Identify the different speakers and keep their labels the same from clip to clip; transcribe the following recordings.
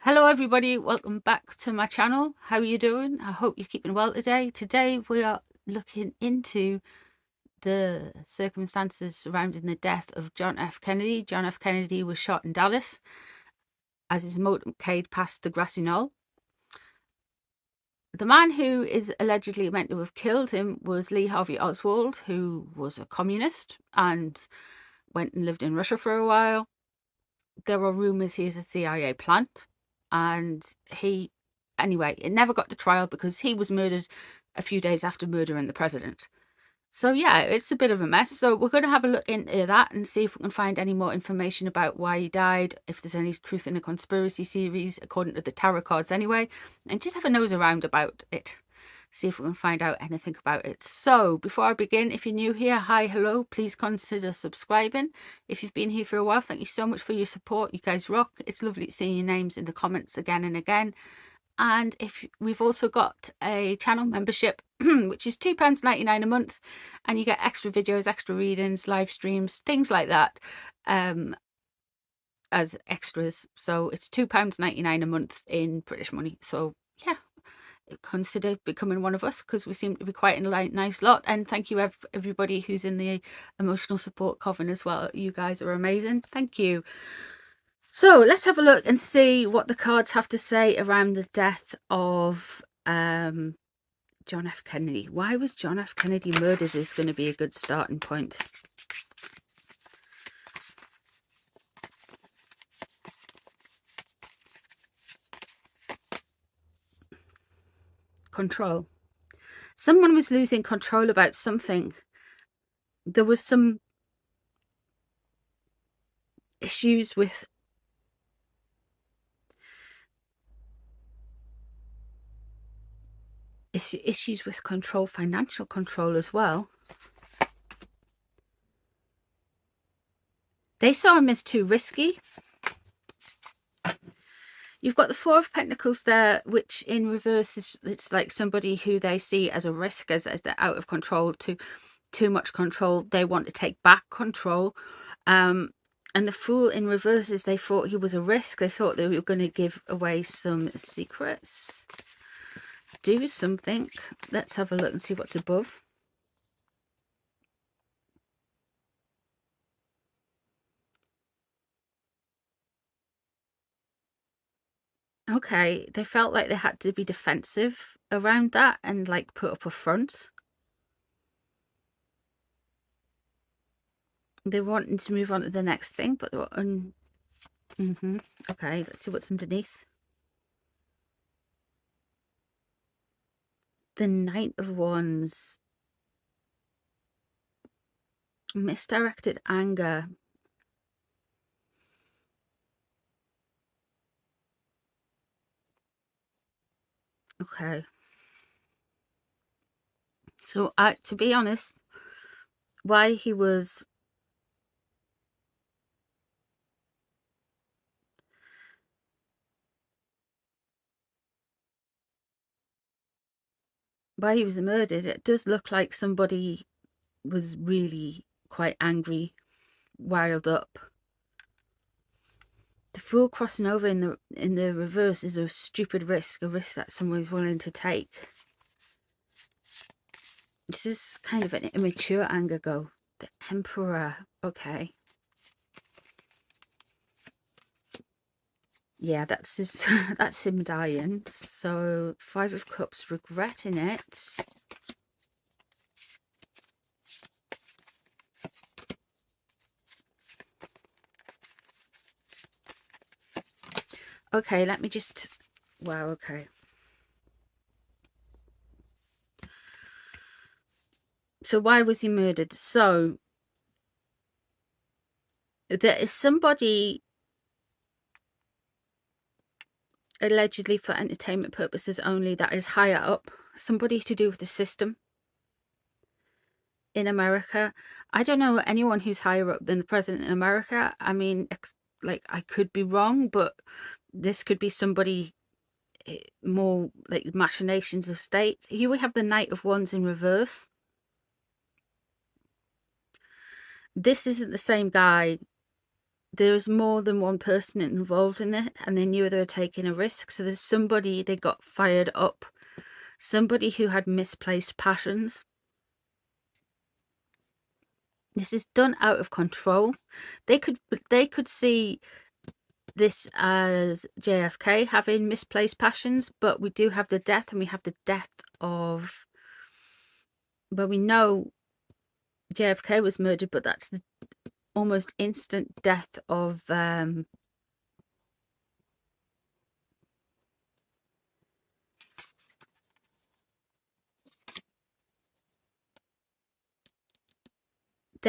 Speaker 1: Hello everybody, welcome back to my channel. How are you doing? I hope you're keeping well today. Today we are looking into the circumstances surrounding the death of John F. Kennedy. John F. Kennedy was shot in Dallas as his motorcade passed the grassy knoll. The man who is allegedly meant to have killed him was Lee Harvey Oswald, who was a communist and went and lived in Russia for a while. There were rumors he is a CIA plant, and anyway, it never got to trial because he was murdered a few days after murdering the president. So yeah, it's a bit of a mess. So we're going to have a look into that and see if we can find any more information about why he died, if there's any truth in the conspiracy series, according to the tarot cards anyway, and just have a nose around about it. See if we can find out anything about it. So before I begin, if you're new here, hi, hello, please consider subscribing. If you've been here for a while, thank you so much for your support. You guys rock. It's lovely seeing your names in the comments again and again. And if we've also got a channel membership, which is £2.99 a month, and you get extra videos, extra readings, live streams, things like that, as extras. So it's £2.99 a month in British money. So yeah, consider becoming one of us, because we seem to be quite a nice lot. And thank you everybody who's in the emotional support coven as well. You guys are amazing. Thank you. So let's have a look and see what the cards have to say around the death of John F. Kennedy. Why was John F. Kennedy murdered is going to be a good starting point. Control. Someone was losing control about something. There was some issues with control, financial control as well. They saw him as too risky. You've got the Four of Pentacles there, which in reverse is, it's like somebody who they see as a risk, as they're out of control, too much control. They want to take back control. And the Fool in reverse is they thought he was a risk. They thought they were going to give away some secrets, do something. Let's have a look and see what's above. Okay, they felt like they had to be defensive around that and like put up a front. They wanted to move on to the next thing, but they were okay, let's see what's underneath. The Knight of Wands. Misdirected anger. Okay. So to be honest, why he was murdered, it does look like somebody was really quite angry, riled up. The Fool crossing over in the reverse is a stupid risk, a risk that someone's willing to take. This is kind of an immature anger go. The Emperor. Okay. Yeah, that's his that's him dying. So Five of Cups, regretting it. Okay, let me just, wow, okay. So why was he murdered? So there is somebody allegedly for entertainment purposes only that is higher up, somebody to do with the system in America. I don't know anyone who's higher up than the president in America. I mean, like, I could be wrong, but this could be somebody more like machinations of state. Here we have the Knight of Wands in reverse. This isn't the same guy there's more than one person involved in it, and they knew they were taking a risk. So there's somebody, they got fired up, somebody who had misplaced passions. This is done out of control. They could see this as JFK having misplaced passions, but we do have the death, and we have the death of, well, we know JFK was murdered, but that's the almost instant death of they're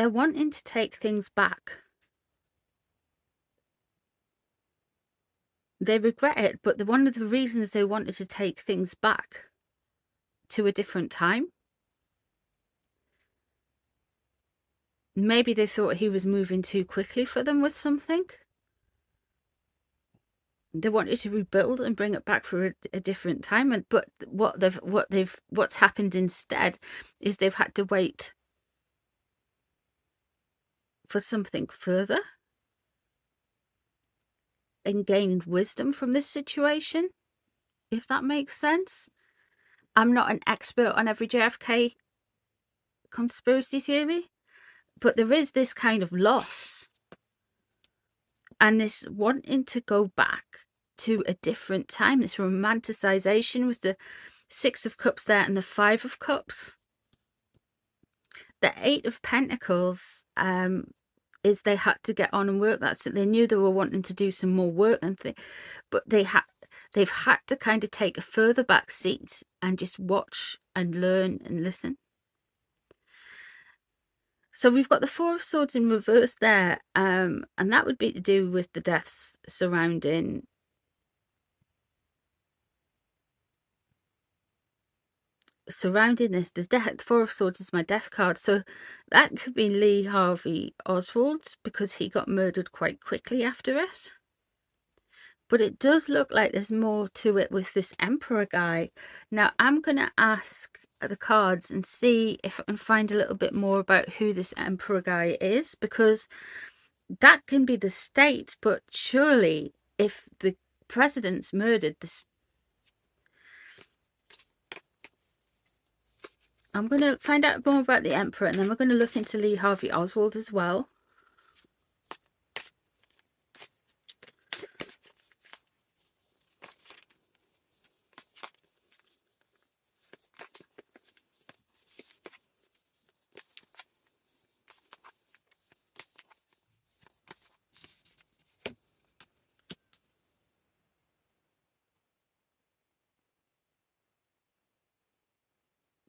Speaker 1: wanting to take things back. They regret it, but one of the reasons they wanted to take things back to a different time, maybe they thought he was moving too quickly for them with something. They wanted to rebuild and bring it back for a different time, and but what's happened instead is they've had to wait for something further and gained wisdom from this situation, if that makes sense. I'm not an expert on every JFK conspiracy theory, but there is this kind of loss and this wanting to go back to a different time, this romanticization with the Six of Cups there and the Five of Cups. The Eight of Pentacles is they had to get on and work that. So they knew they were wanting to do some more work and but they've had to kind of take a further back seat and just watch and learn and listen. So we've got the Four of Swords in reverse there, and that would be to do with the deaths surrounding this. The Four of Swords is my death card, so that could be Lee Harvey Oswald, because he got murdered quite quickly after it. But it does look like there's more to it with this Emperor guy. Now I'm going to ask the cards and see if I can find a little bit more about who this Emperor guy is, because that can be the state, but surely if the president's murdered, I'm going to find out more about the Emperor, and then we're going to look into Lee Harvey Oswald as well.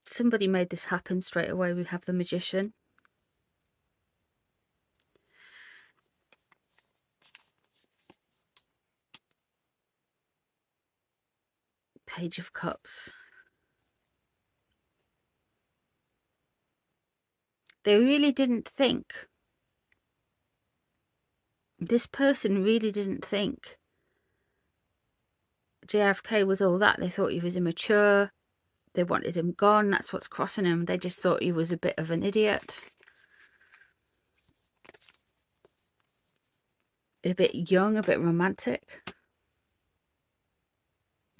Speaker 1: Somebody made this happen straight away. We have the Magician. Page of Cups. They really didn't think. This person really didn't think JFK was all that. They thought he was immature. They wanted him gone. That's what's crossing him. They just thought he was a bit of an idiot. A bit young, a bit romantic.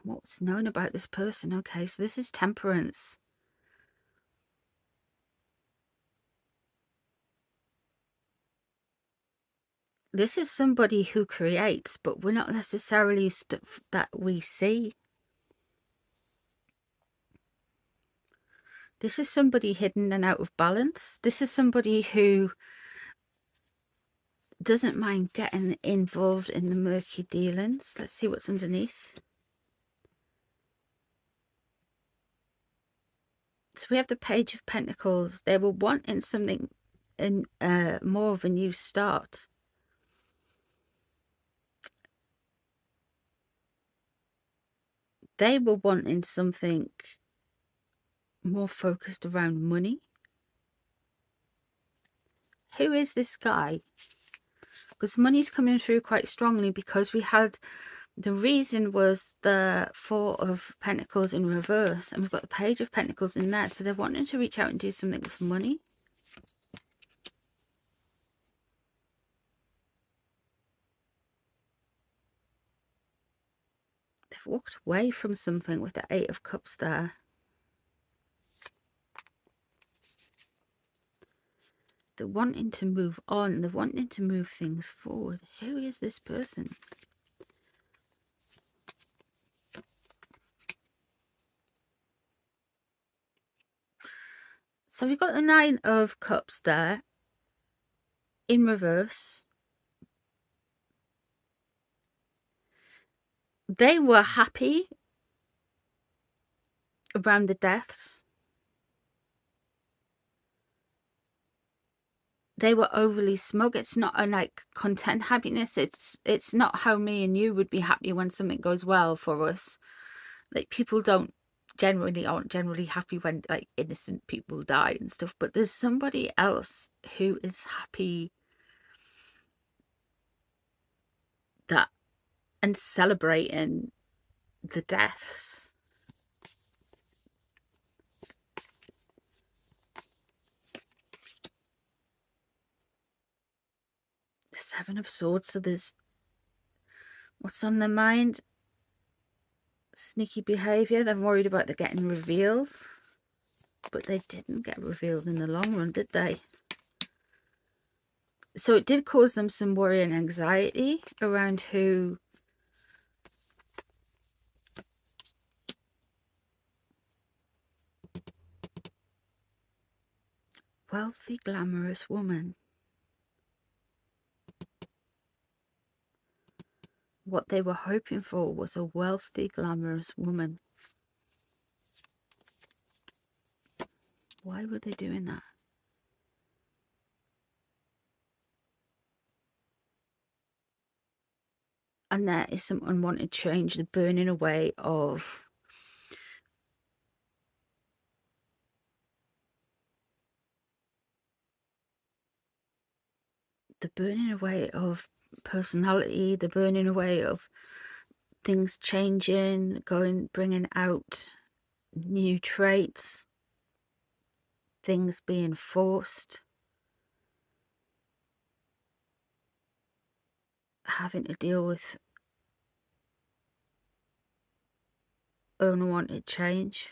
Speaker 1: What's known about this person? Okay, so this is Temperance. This is somebody who creates, but we're not necessarily stuff that we see. This is somebody hidden and out of balance. This is somebody who doesn't mind getting involved in the murky dealings. Let's see what's underneath. So we have the Page of Pentacles. They were wanting something in more of a new start. They were wanting something more focused around money. Who is this guy? Because money's coming through quite strongly, because we had, the reason was the Four of Pentacles in reverse, and we've got the Page of Pentacles in there. So they're wanting to reach out and do something with money. They've walked away from something with the Eight of Cups there. They're wanting to move on. They're wanting to move things forward. Who is this person? So we've got the Nine of Cups there in reverse. They were happy around the deaths. They were overly smug. It's not a like content happiness. It's not how me and you would be happy when something goes well for us. Like, people aren't generally happy when like innocent people die and stuff, but there's somebody else who is happy that and celebrating the deaths. The Seven of Swords. So there's what's on their mind? Sneaky behavior. They're worried about the getting revealed, but they didn't get revealed in the long run, did they? So it did cause them some worry and anxiety around who wealthy, glamorous woman. What they were hoping for was a wealthy, glamorous woman. Why were they doing that? And there is some unwanted change, the burning away of personality, the burning away of things changing, bringing out new traits, things being forced, having to deal with unwanted change.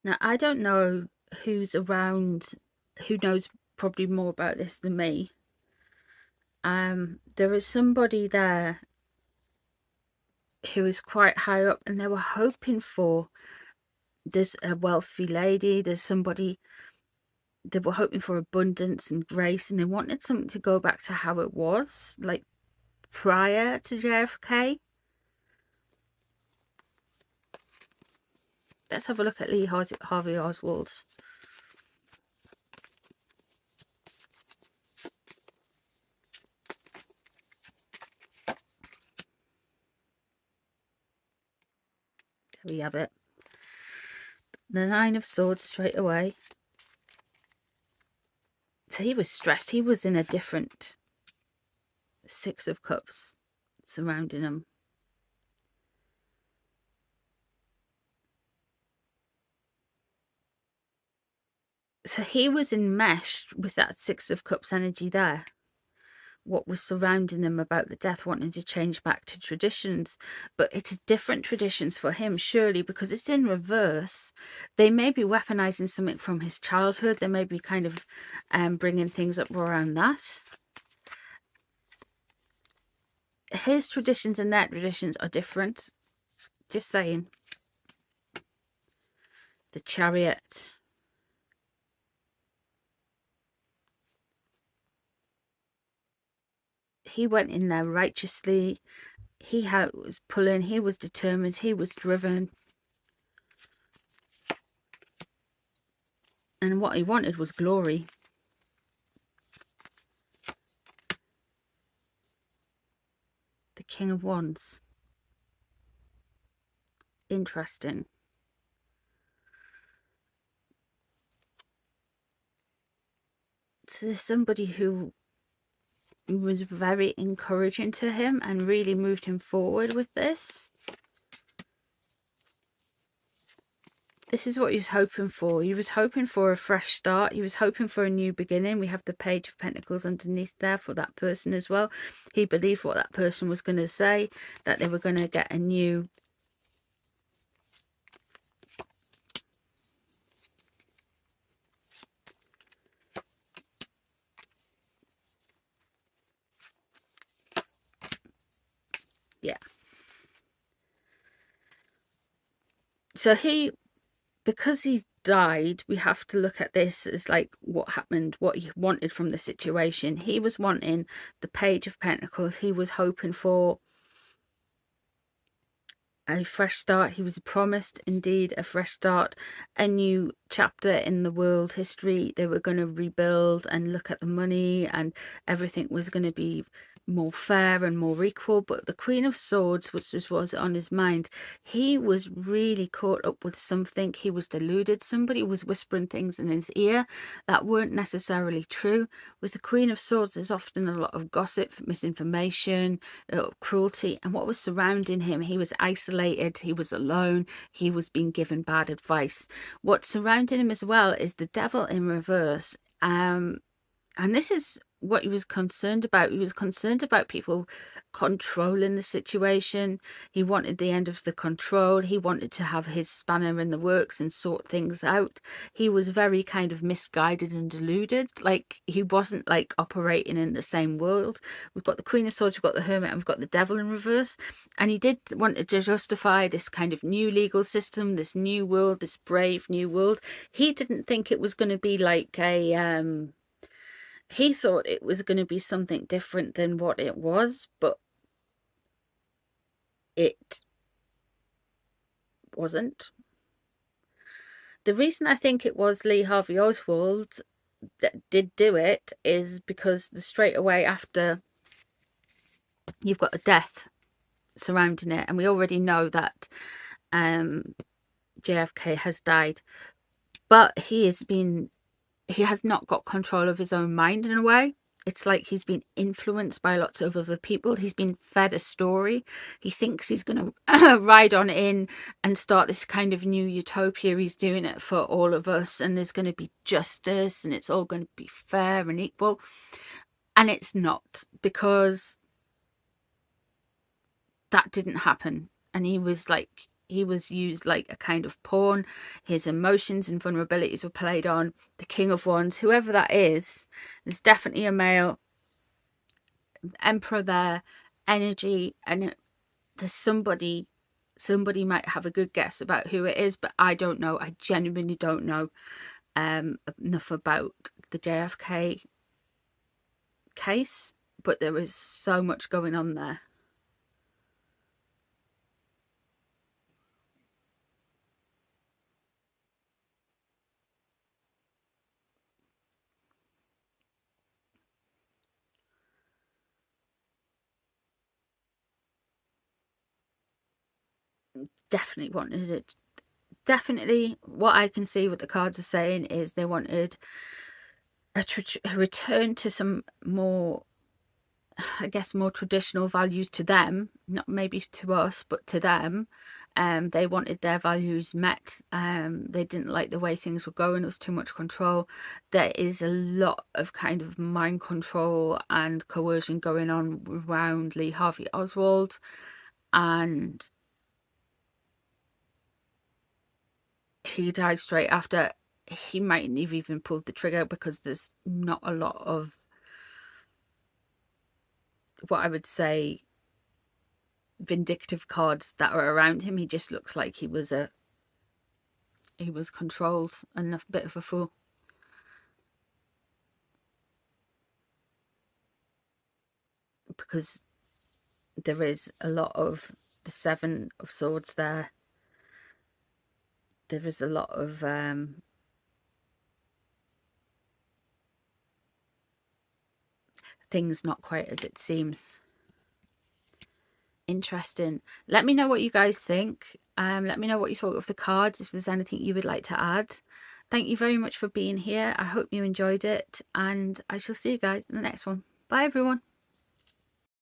Speaker 1: Now, I don't know who's around, who knows probably more about this than me. There is somebody there who is quite high up, and they were hoping for, there's a wealthy lady, there's somebody, they were hoping for abundance and grace, and they wanted something to go back to how it was, like prior to JFK. Let's have a look at Lee Harvey Oswald. There we have it. The Nine of Swords straight away. So he was stressed. He was in a different Six of Cups surrounding him. So he was enmeshed with that Six of Cups energy there. What was surrounding him about the death, wanting to change back to traditions. But it's different traditions for him, surely, because it's in reverse. They may be weaponizing something from his childhood. They may be kind of bringing things up around that. His traditions and their traditions are different. Just saying. The Chariot. He went in there righteously. He was pulling. He was determined. He was driven. And what he wanted was glory. The King of Wands. Interesting. So there's somebody who was very encouraging to him and really moved him forward with this. This is what he was hoping for. He was hoping for a fresh start. He was hoping for a new beginning. We have the Page of Pentacles underneath there for that person as well. He believed what that person was going to say, that they were going to get a new... Yeah. So because he died, we have to look at this as like what happened, what he wanted from the situation. He was wanting the Page of Pentacles. He was hoping for a fresh start. He was promised indeed a fresh start, a new chapter in the world history. They were going to rebuild and look at the money, and everything was going to be more fair and more equal. But the Queen of Swords, which was on his mind, he was really caught up with something. He was deluded. Somebody was whispering things in his ear that weren't necessarily true. With the Queen of Swords, there's often a lot of gossip, misinformation, cruelty, and what was surrounding him. He was isolated, he was alone, he was being given bad advice. What's surrounding him as well is the Devil in reverse. And this is what he was concerned about. He was concerned about people controlling the situation. He wanted the end of the control. He wanted to have his spanner in the works and sort things out. He was very kind of misguided and deluded. Like, he wasn't like operating in the same world. We've got the Queen of Swords, we've got the Hermit, and we've got the Devil in reverse. And he did want to justify this kind of new legal system, this new world, this brave new world. He didn't think it was going to be like a... he thought it was going to be something different than what it was, but it wasn't. The reason I think it was Lee Harvey Oswald that did do it is because straight away after, you've got a death surrounding it, and we already know that JFK has died, but he has not got control of his own mind in a way. It's like he's been influenced by lots of other people. He's been fed a story. He thinks he's going to ride on in and start this kind of new utopia. He's doing it for all of us, and there's going to be justice, and it's all going to be fair and equal. And it's not, because that didn't happen. And he was used like a kind of pawn. His emotions and vulnerabilities were played on. The King of Wands, whoever that is, there's definitely a male emperor there, energy, and there's somebody might have a good guess about who it is, but I don't know. I genuinely don't know enough about the JFK case, but there is so much going on there. Definitely wanted it. Definitely what I can see what the cards are saying is they wanted a return to some more, I guess, more traditional values to them, not maybe to us, but to them. They wanted their values met. They didn't like the way things were going. It was too much control. There is a lot of kind of mind control and coercion going on around Lee Harvey Oswald, and he died straight after. He mightn't have even pulled the trigger, because there's not a lot of, what I would say, vindictive cards that are around him. He just looks like he was controlled and a bit of a fool. Because there is a lot of the Seven of Swords there. There is a lot of things not quite as it seems. Interesting. Let me know what you guys think. Let me know what you thought of the cards, if there's anything you would like to add. Thank you very much for being here. I hope you enjoyed it, and I shall see you guys in the next one. Bye everyone.